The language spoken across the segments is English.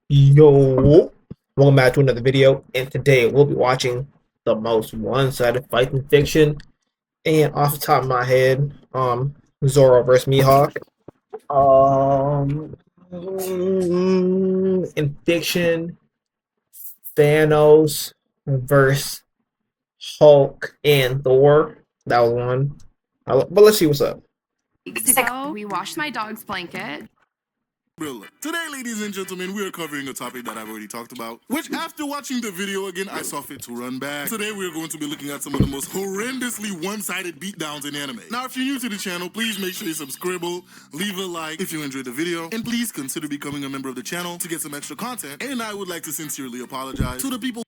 Yo, welcome back to another video, and today we'll be watching the most one-sided fight in fiction. And off the top of my head, Zoro versus Mihawk. In fiction, Thanos versus Hulk and Thor. That was one. But let's see what's up. Weeks ago, we washed my dog's blanket. Today, ladies and gentlemen, we are covering a topic that I've already talked about, which after watching the video again, I saw fit to run back. Today, we're going to be looking at some of the most horrendously one-sided beatdowns in anime. Now, if you're new to the channel, please make sure you subscribe, leave a like if you enjoyed the video, and please consider becoming a member of the channel to get some extra content. And I would like to sincerely apologize to the people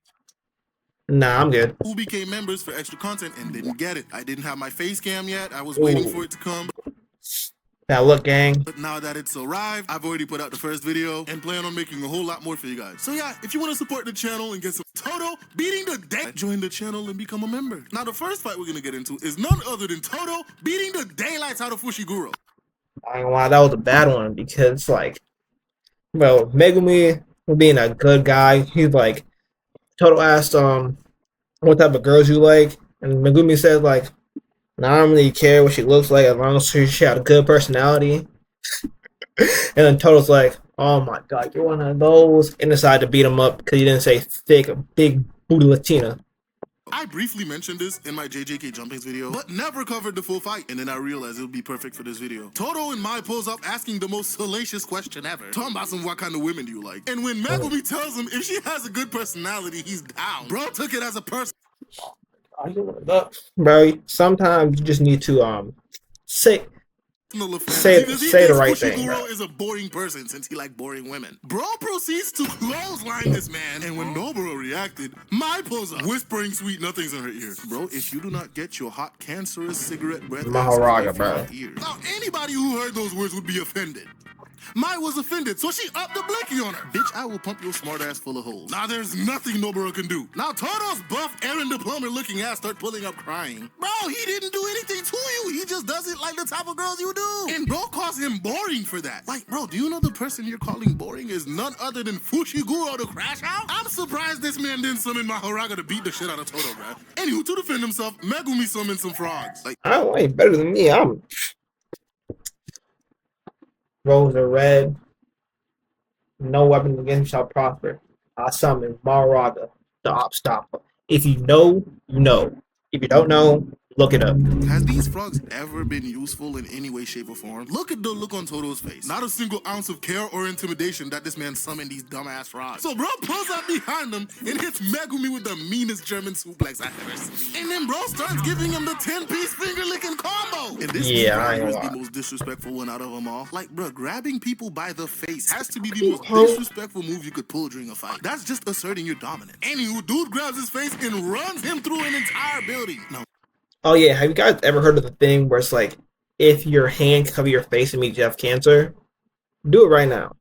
Nah, I'm good. who became members for extra content and didn't get it. I didn't have my face cam yet. I was waiting for it to come. Now look, gang. But now that it's arrived, I've already put out the first video and plan on making a whole lot more for you guys. So yeah, if you want to support the channel and get some Todo beating the day, join the channel and become a member. Now the first fight we're gonna get into is none other than Todo beating the daylights out of Fushiguro. I ain't gonna lie, that was a bad one because, like, well, Megumi being a good guy, he's like, Toto asked, what type of girls you like, and Megumi said, like, I don't really care what she looks like as long as she had a good personality. And then Toto's like, oh my god, you're one of those, and decided to beat him up because he didn't say thick, big booty Latina. I briefly mentioned this in my JJK Jumpings video, but never covered the full fight, and then I realized it would be perfect for this video. Toto and Mai pulls up asking the most salacious question ever. Talking about some what kind of women do you like? And when Megumi tells him if she has a good personality, he's down. Bro took it as a person. Bro, sometimes you just need to say the right thing. Bro is a boring person since he like boring women. Bro proceeds to clothesline this man, and when Noburo reacted, Mai pulls up, whispering sweet nothings in her ear. Bro, if you do not get your hot cancerous cigarette breath Mahoraga, bro. Now anybody who heard those words would be offended. Mai was offended, so she upped the blicky on her. Bitch, I will pump your smart ass full of holes. Now there's nothing Noburo can do. Now Toto's buff Aaron the Plumber looking ass start pulling up crying. Bro, he didn't do anything to you. He just doesn't like the type of girls you do. And bro calls him boring for that. Like, bro, do you know the person you're calling boring is none other than Fushiguro to crash out? I'm surprised this man didn't summon Mahoraga to beat the shit out of Toto, bro. Anywho, to defend himself, Megumi summoned some frogs. Like, I don't ain't better than me. I'm rose are red. No weapon against shall prosper. I summon Mahoraga, the Opstopper. If you know, you know. If you don't know, look it up. has these frogs ever been useful in any way, shape, or form? Look at the look on Toto's face. Not a single ounce of care or intimidation that this man summoned these dumbass frogs. So bro pulls up behind him and hits Megumi with the meanest German suplex I've ever seen. And then bro starts giving him the 10-piece finger licking combo. And this was the most disrespectful one out of them all. Like, bro, grabbing people by the face has to be the most disrespectful move you could pull during a fight. That's just asserting your dominance. Anywho, dude grabs his face and runs him through an entire building. No. Oh yeah, have you guys ever heard of the thing where it's like, if your hand cover your face and means you have cancer? Do it right now.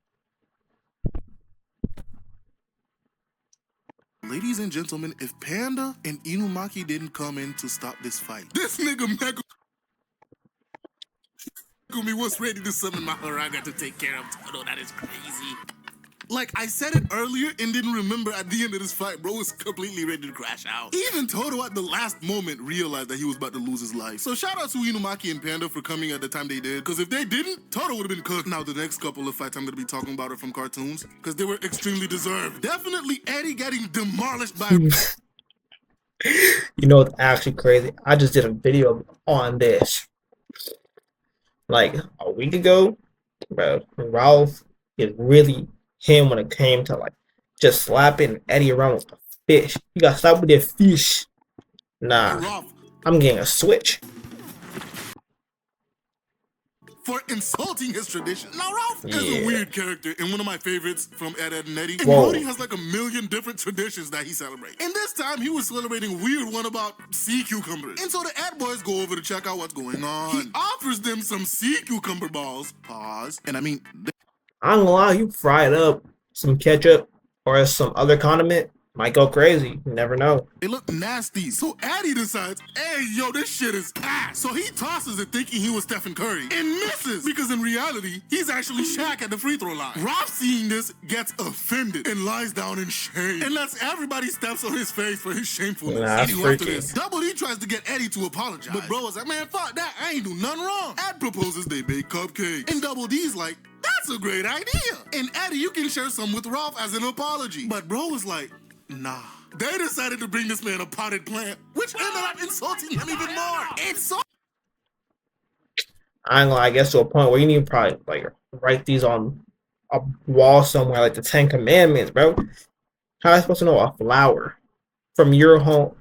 Ladies and gentlemen, if Panda and Inumaki didn't come in to stop this fight, this nigga Megumi was ready to summon Mahoraga to take care of Toto. That is crazy. Like, I said it earlier and didn't remember at the end of this fight, bro was completely ready to crash out. Even Toto at the last moment realized that he was about to lose his life. So shout out to Inumaki and Panda for coming at the time they did, because if they didn't, Toto would have been cooked. Now, the next couple of fights I'm going to be talking about are from cartoons, because they were extremely deserved. Definitely Eddie getting demolished by... You know what's actually crazy? I just did a video on this. Like, a week ago, bro, Ralph is really... him when it came to like just slapping Eddie around with a fish. You got slapped with a fish. Nah, I'm getting a switch. For insulting his tradition. Now Ralph is a weird character and one of my favorites from Ed, Edd n Eddy. And Brody has like a million different traditions that he celebrates. And this time he was celebrating a weird one about sea cucumbers. And so the Ed boys go over to check out what's going on. He offers them some sea cucumber balls. Pause. And I mean... I'm gonna lie, you fry it up, some ketchup or some other condiment, Might go crazy. You never know. They look nasty. So Addy decides, hey, yo, this shit is ass. So he tosses it thinking he was Stephen Curry and misses because in reality, he's actually Shaq at the free throw line. Rob, seeing this, gets offended and lies down in shame and lets everybody steps on his face for his shamefulness. Nah, that's Anyway, after freaky. this, Double D tries to get Eddie to apologize. But bro was like, man, fuck that. I ain't do nothing wrong. Ed proposes they bake cupcakes. And Double D's like, that's a great idea. And Eddie, you can share some with Ralph as an apology. But bro was like, nah. They decided to bring this man a potted plant, which ended up insulting him even more. I ain't gonna lie, I guess to a point where you need to probably like write these on a wall somewhere, like the Ten Commandments, bro. How am I supposed to know a flower from your home,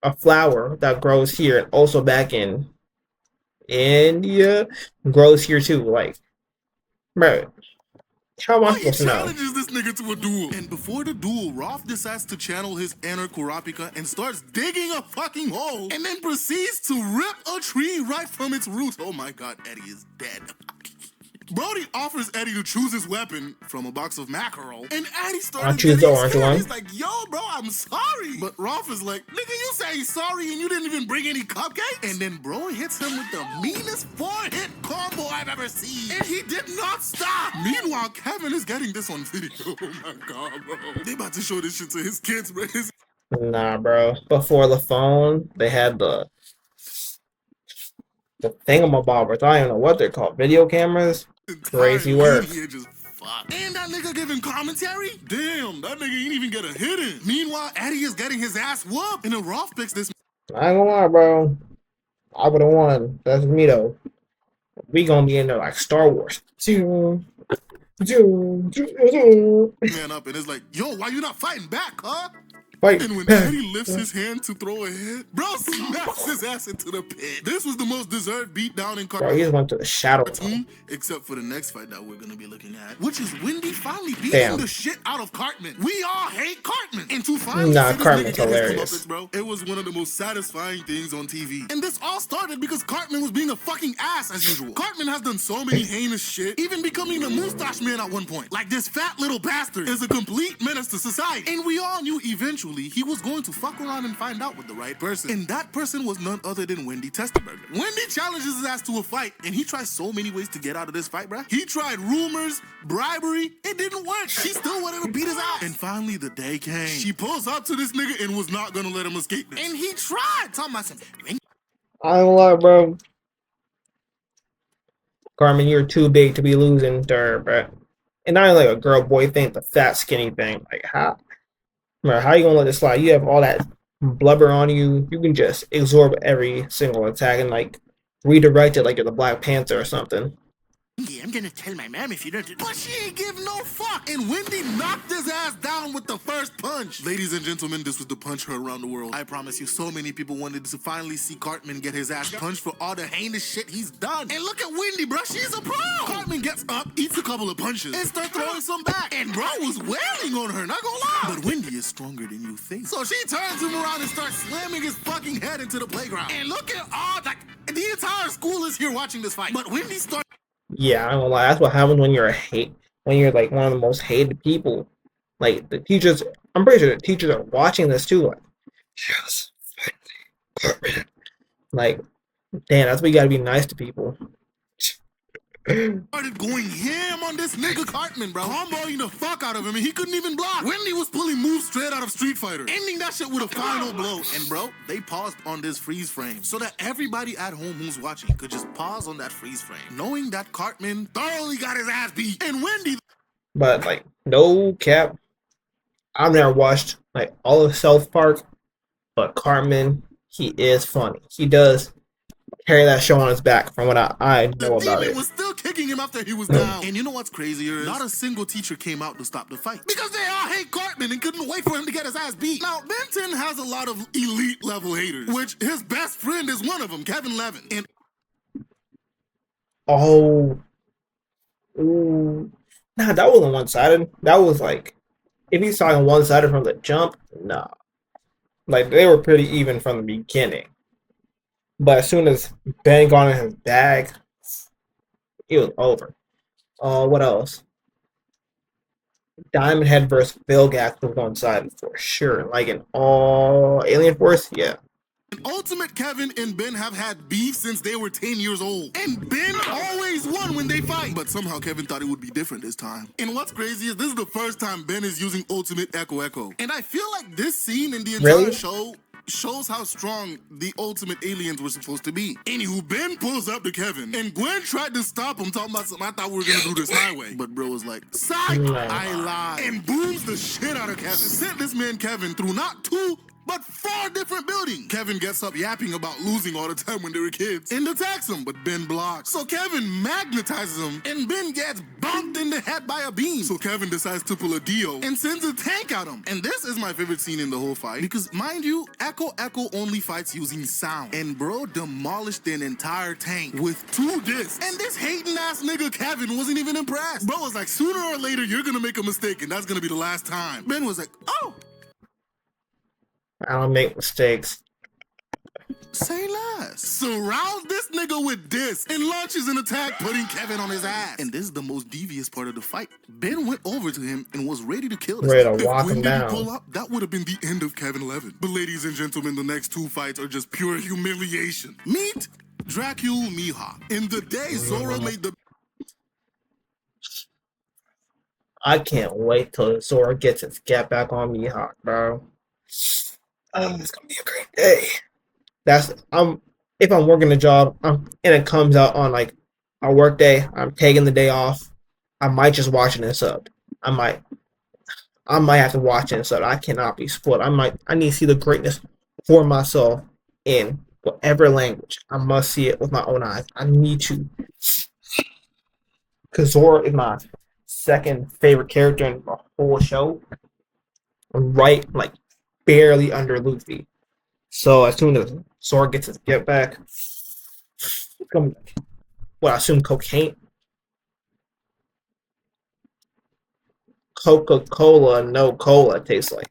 a flower that grows here and also back in India grows here too? Like, bro, how am I He supposed to know? challenges this nigga to a duel. And before the duel, Rolf decides to channel his inner Kurapika and starts digging a fucking hole and then proceeds to rip a tree right from its roots. Oh my god, Eddie is dead. Brody offers Eddie to choose his weapon from a box of mackerel, and Eddie started I'll choose the getting orange scared. one. He's like, yo, bro, I'm sorry. But Rolf is like, nigga, you say sorry and you didn't even bring any cupcakes? And then bro hits him with the meanest 4-hit combo I've ever seen. And he did not stop. Meanwhile, Kevin is getting this on video. Oh my god, bro. They about to show this shit to his kids, bro. Nah, bro. Before the phone, they had the thingamabobbers. I don't even know what they're called. Video cameras. Crazy work. And that nigga giving commentary? Damn, that nigga ain't even get a hit in. Meanwhile, Eddie is getting his ass whooped. And then Rolf picks this. I ain't gonna lie, bro. I would have won. That's me though. We gonna be in there like Star Wars. Man up and it's like, yo, why you not fighting back, huh? Fight. And when Eddie lifts his hand to throw a hit, bro smacks his ass into the pit. This was the most deserved beatdown in Bro, he just went to the shadow. cartoon, except for the next fight that we're gonna be looking at, which is Wendy finally beating Damn. the shit out of Cartman. We all hate Cartman. And to finally Nah, see this Cartman's nigga get his hilarious. comeuppance, bro, it was one of the most satisfying things on TV. And this all started because Cartman was being a fucking ass as usual. Cartman has done so many heinous shit, even becoming the mustache man at one point. Like this fat little bastard is a complete menace to society. And we all knew eventually he was going to fuck around and find out with the right person. And that person was none other than Wendy Testerberger. Wendy challenges his ass to a fight, and he tries so many ways to get out of this fight, bruh. He tried rumors, bribery, it didn't work. She still wanted to beat his ass. And finally the day came. She pulls up to this nigga and was not gonna let him escape this. And he tried. Talking about some, I ain't gonna lie, bro. Carmen, you're too big to be losing to her, bro. And not like a girl boy thing, the fat skinny thing. Like how? Bro, how you gonna let this slide? You have all that blubber on you. You can just absorb every single attack and like redirect it like you're the Black Panther or something. yeah, I'm gonna tell my mom if you don't do. But she ain't give no fuck. And Wendy knocked his ass down with the first punch. Ladies and gentlemen, this was the punch heard around the world. I promise you, so many people wanted to finally see Cartman get his ass punched for all the heinous shit he's done. And look at Wendy, bro. She's a pro. Cartman gets up, eats a couple of punches, and starts throwing some back. And bro was wailing on her, not gonna lie. But Wendy is stronger than you think. So she turns him around and starts slamming his fucking head into the playground. And look at all that. The entire school is here watching this fight. But Wendy starts. Yeah, I ain't gonna lie. That's what happens when you're when you're like one of the most hated people. Like the teachers, I'm pretty sure the teachers are watching this too. Like, yes, Cartman. Like, damn, that's why you gotta be nice to people. Started going ham on this nigga Cartman, bro. Comboing the fuck out of him, and he couldn't even block. Wendy was pulling moves straight out of Street Fighter, ending that shit with a final blow. And bro, they paused on this freeze frame so that everybody at home who's watching could just pause on that freeze frame, knowing that Cartman thoroughly got his ass beat. And Wendy, But like, no cap. I've never watched like all of South Park, but Cartman, he is funny. He does carry that show on his back from what I the know about demon it. was still kicking him after he was down. And you know what's crazier? Not a single teacher came out to stop the fight because they all hate Cartman and couldn't wait for him to get his ass beat. Now, Benton has a lot of elite level haters, which his best friend is one of them, Kevin Levin. And Oh, ooh. Nah, that wasn't one-sided. That was like, if he's talking one-sided from the jump, nah. Like they were pretty even from the beginning. But as soon as Ben got in his bag, it was over. What else? Diamond Head versus Vilgax was one sided for sure. Like in all Alien Force, yeah. Ultimate Kevin and Ben have had beef since they were 10 years old. And Ben always won when they fight. But somehow Kevin thought it would be different this time. And what's crazy is this is the first time Ben is using Ultimate Echo Echo. And I feel like this scene in the entire show shows how strong the ultimate aliens were supposed to be. Anywho, Ben pulls up to Kevin, and Gwen tried to stop him, talking about something. I thought we were gonna do this my way. But bro was like, "Psych, I lied," and booms the shit out of Kevin. Sent this man Kevin through not 2, but 4 different buildings. Kevin gets up yapping about losing all the time when they were kids and attacks him, but Ben blocks. So Kevin magnetizes him, and Ben gets bumped in the head by a beam. So Kevin decides to pull a Dio and sends a tank at him. And this is my favorite scene in the whole fight because, mind you, Echo Echo only fights using sound. And bro demolished an entire tank with 2 discs. And this hating ass nigga Kevin wasn't even impressed. Bro was like, sooner or later, you're gonna make a mistake, and that's gonna be the last time. Ben was like, oh. I don't make mistakes. Say less. Surrounds this nigga with discs and launches an attack, putting Kevin on his ass. And this is the most devious part of the fight. Ben went over to him and was ready to kill this. Ready to walk him down. Pull up, that would have been the end of Kevin 11. But ladies and gentlemen, the next 2 fights are just pure humiliation. Meet Dracule Mihawk. In the day Zoro made the... I can't wait till Zoro gets his get back on Mihawk, bro. It's gonna be a great day. If I'm working a job and it comes out on like a work day, I'm taking the day off. I might just watch it in sub. I might have to watch it in sub. I cannot be spoiled. I need to see the greatness for myself in whatever language. I must see it with my own eyes. I need to. Because Zoro is my second favorite character in the whole show. Right, like barely under Luffy. So as soon as Zoro gets his get back, it's gonna be, I assume cocaine. Coca-Cola, no cola tastes like.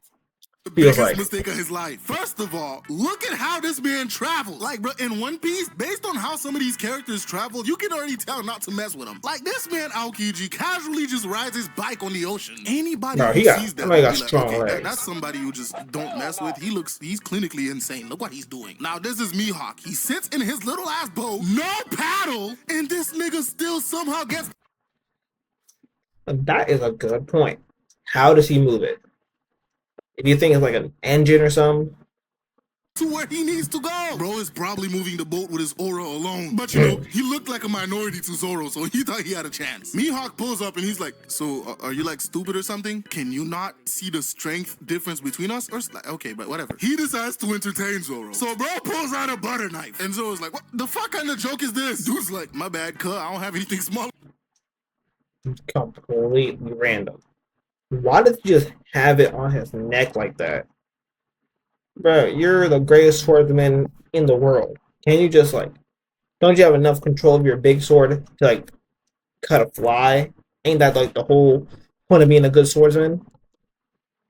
The biggest mistake of his life. First of all, look at how this man travels. Like, bro, in One Piece, based on how some of these characters travel, you can already tell not to mess with them. Like, this man, Aokiji, casually just rides his bike on the ocean. Anybody who sees that will be like, okay, that's somebody you just don't mess with. He's clinically insane. Look what he's doing. Now, this is Mihawk. He sits in his little ass boat, no paddle, and this nigga still somehow gets... That is a good point. How does he move it? If you think it's like an engine or something, to where he needs to go. Bro is probably moving the boat with his aura alone. But you know, he looked like a minority to Zoro, so he thought he had a chance. Mihawk pulls up and he's like, so are you like stupid or something? Can you not see the strength difference between us? Or okay, but whatever. He decides to entertain Zoro. So bro pulls out a butter knife. And Zoro's like, what the fuck kind of joke is this? Dude's like, my bad, cuh, I don't have anything small. Completely random. Why did you just have it on his neck like that? Bro, you're the greatest swordsman in the world. Can you just don't you have enough control of your big sword to cut a fly? Ain't that the whole point of being a good swordsman?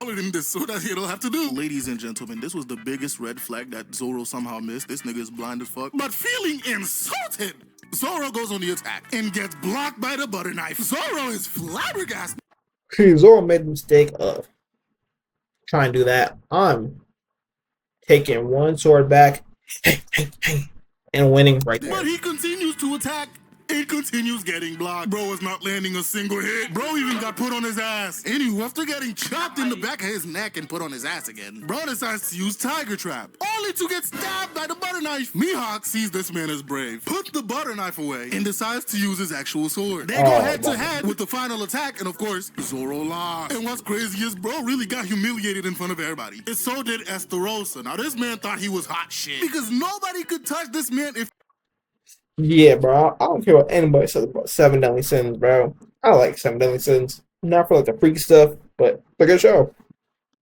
So that he don't have to do. Ladies and gentlemen, this was the biggest red flag that Zoro somehow missed. This nigga is blind as fuck. But feeling insulted, Zoro goes on the attack and gets blocked by the butter knife. Zoro is flabbergasted. Zoro made the mistake of trying to do that. I'm taking one sword back and winning right there. But he continues to attack and continues getting blocked. Bro is not landing a single hit. Bro even got put on his ass. Anywho, after getting chopped in the back of his neck and put on his ass again, bro decides to use Tiger Trap, only to get stabbed by the butter knife. Mihawk sees this man as brave, puts the butter knife away, and decides to use his actual sword. They go head to head with the final attack, and of course, Zoro lost. And what's crazy is bro really got humiliated in front of everybody. And so did Esterosa. Now this man thought he was hot shit because nobody could touch this man if... Yeah, bro. I don't care what anybody says about Seven Deadly Sins, bro. I like Seven Deadly Sins. Not for the freaky stuff, but it's a good show.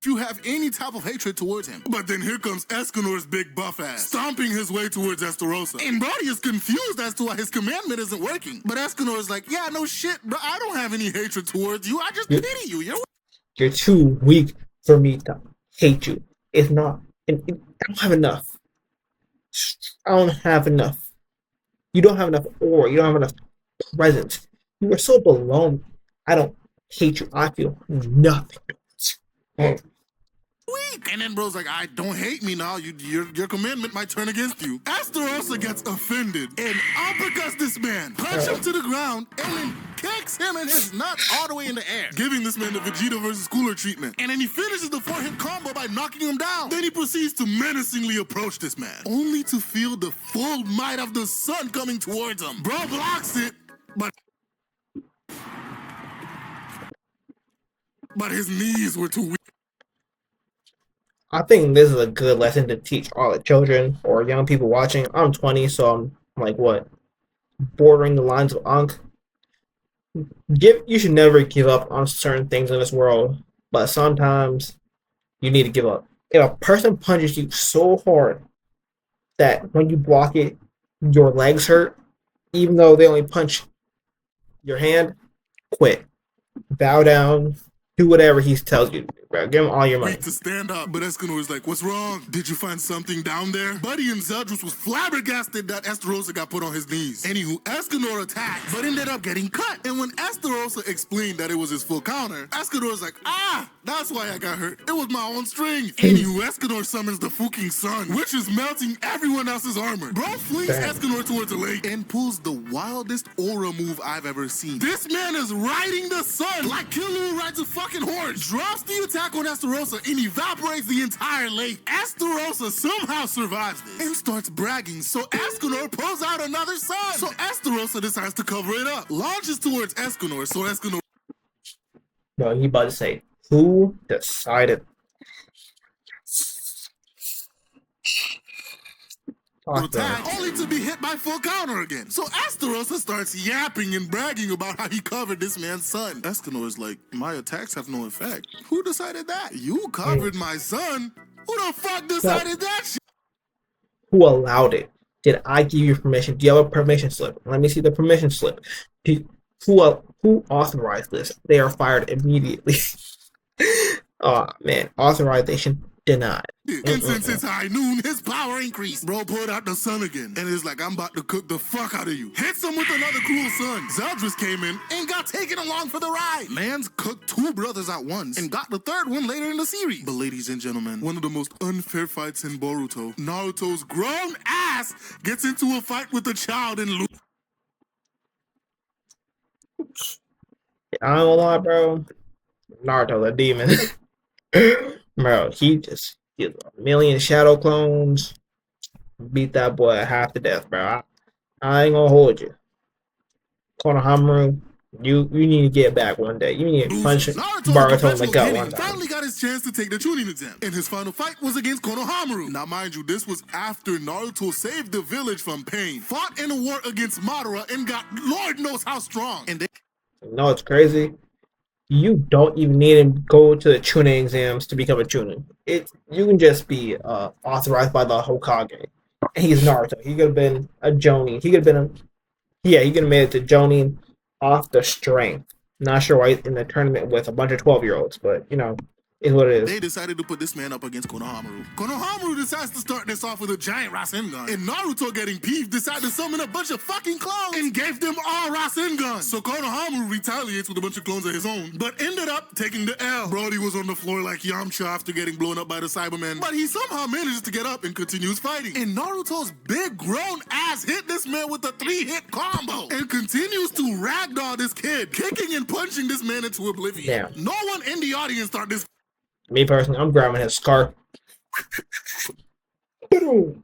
You have any type of hatred towards him. But then here comes Escanor's big buff ass, stomping his way towards Esterosa. And Brody is confused as to why his commandment isn't working. But Escanor is like, yeah, no shit, bro. I don't have any hatred towards you. I just pity you. You're too weak for me to hate you. It's not. I don't have enough. I don't have enough. You don't have enough aura. You don't have enough presence. You are so below me. I don't hate you. I feel nothing. Weak. And then bro's like, I don't hate me now. Your commandment might turn against you. Esterosa gets offended and uppercuts this man, punch him to the ground, and then kicks him and his nuts all the way in the air, giving this man the Vegeta versus Cooler treatment. And then he finishes the 4-hit combo by knocking him down. Then he proceeds to menacingly approach this man, only to feel the full might of the sun coming towards him. Bro blocks it, but his knees were too weak. I think this is a good lesson to teach all the children or young people watching. I'm 20, so I'm like what, bordering the lines of Ankh. You should never give up on certain things in this world, but sometimes you need to give up. If a person punches you so hard that when you block it, your legs hurt, even though they only punch your hand, quit. Bow down. Do whatever he tells you to do, bro. Give him all your money. To stand up, but Escanor's like, what's wrong? Did you find something down there? Buddy and Zeldris was flabbergasted that Esterosa got put on his knees. Anywho, Escanor attacked, but ended up getting cut. And when Esterosa explained that it was his full counter, Escanor's like, that's why I got hurt. It was my own strength. Anywho, Escanor summons the fucking sun, which is melting everyone else's armor. Bro flings Escanor towards the lake and pulls the wildest aura move I've ever seen. This man is riding the sun like Killua rides a fucking horse. Drops the attack on Esterosa and evaporates the entire lake. Esterosa somehow survives this and starts bragging, so Escanor pulls out another sun. So Esterosa decides to cover it up, launches towards Escanor, so Escanor... Bro, he about to say, who decided? Attack, only to be hit by full counter again. So Esterosa starts yapping and bragging about how he covered this man's son. Escanor is like, my attacks have no effect. Who decided that? You covered my son? Who the fuck decided that shit? Who allowed it? Did I give you permission? Do you have a permission slip? Let me see the permission slip. Who authorized this? They are fired immediately. Oh man, authorization denied. And since it's high noon, his power increased. Bro pulled out the sun again and is like, I'm about to cook the fuck out of you. Hits him with another cruel sun. Zeldris came in and got taken along for the ride. Man's cooked 2 brothers at once and got the 3rd one later in the series. But ladies and gentlemen, one of the most unfair fights in Boruto, Naruto's grown ass gets into a fight with a child and loses. I don't know lie, bro. Naruto's a demon. Bro, he just did a million shadow clones. Beat that boy half to death, bro. I ain't gonna hold you. Konohamaru, you need to get back one day. You need to punch Boruto in the gut one time. Finally got his chance to take the Chunin exam, and his final fight was against Konohamaru. Now, mind you, this was after Naruto saved the village from pain, fought in a war against Madara, and got Lord knows how strong. And they... No, it's crazy. You don't even need to go to the Chunin exams to become a Chunin. You can just be authorized by the Hokage. And he's Naruto. He could have been a Jonin. He could have been he could have made it to Jonin off the strength. Not sure why in the tournament with a bunch of 12-year-olds, but you know, is what it is. They decided to put this man up against Konohamaru. Konohamaru decides to start this off with a giant Rasengan. And Naruto, getting peeved, decided to summon a bunch of fucking clones and gave them all Rasengan. So Konohamaru retaliates with a bunch of clones of his own, but ended up taking the L. Brody was on the floor like Yamcha after getting blown up by the Cybermen, but he somehow manages to get up and continues fighting. And Naruto's big grown ass hit this man with a 3-hit combo and continues to ragdoll this kid, kicking and punching this man into oblivion. Damn. No one in the audience thought this... Me personally, I'm grabbing his scarf. Lava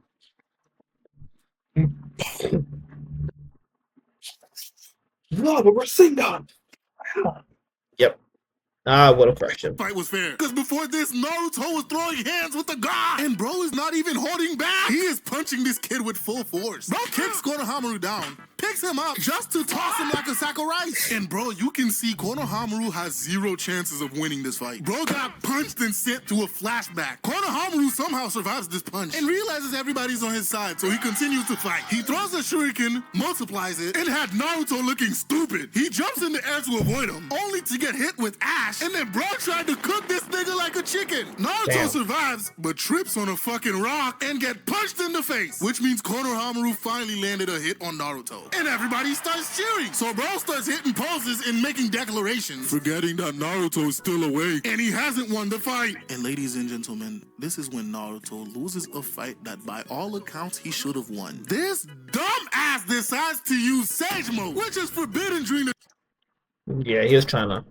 Rasengan. Yep. What a question. Fight was fair. Because before this, Naruto was throwing hands with the god. And bro is not even holding back. He is punching this kid with full force. Bro kicks Konohamaru down, picks him up just to toss him like a sack of rice. And bro, you can see Konohamaru has 0 chances of winning this fight. Bro got punched and sent to a flashback. Konohamaru somehow survives this punch and realizes everybody's on his side, so he continues to fight. He throws a shuriken, multiplies it, and had Naruto looking stupid. He jumps in the air to avoid him, only to get hit with ash. And then bro tried to cook this nigga like a chicken. Naruto survives, but trips on a fucking rock and get punched in the face, which means Konohamaru finally landed a hit on Naruto. and everybody starts cheering. So bro starts hitting poses and making declarations, forgetting that Naruto is still awake and he hasn't won the fight. And ladies and gentlemen, this is when Naruto loses a fight that by all accounts he should have won. This dumbass decides to use Sage Mode, which is forbidden during the Yeah, he was trying to.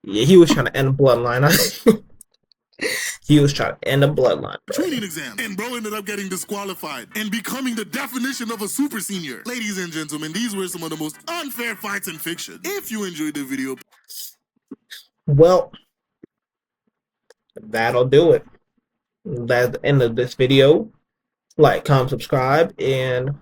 Yeah, he was trying to end the bloodline. He was trying to end the bloodline, bro. training exam. And bro ended up getting disqualified and becoming the definition of a super senior. Ladies and gentlemen, these were some of the most unfair fights in fiction. If you enjoyed the video, Well, that'll do it. That's the end of this video. Like, comment, subscribe, and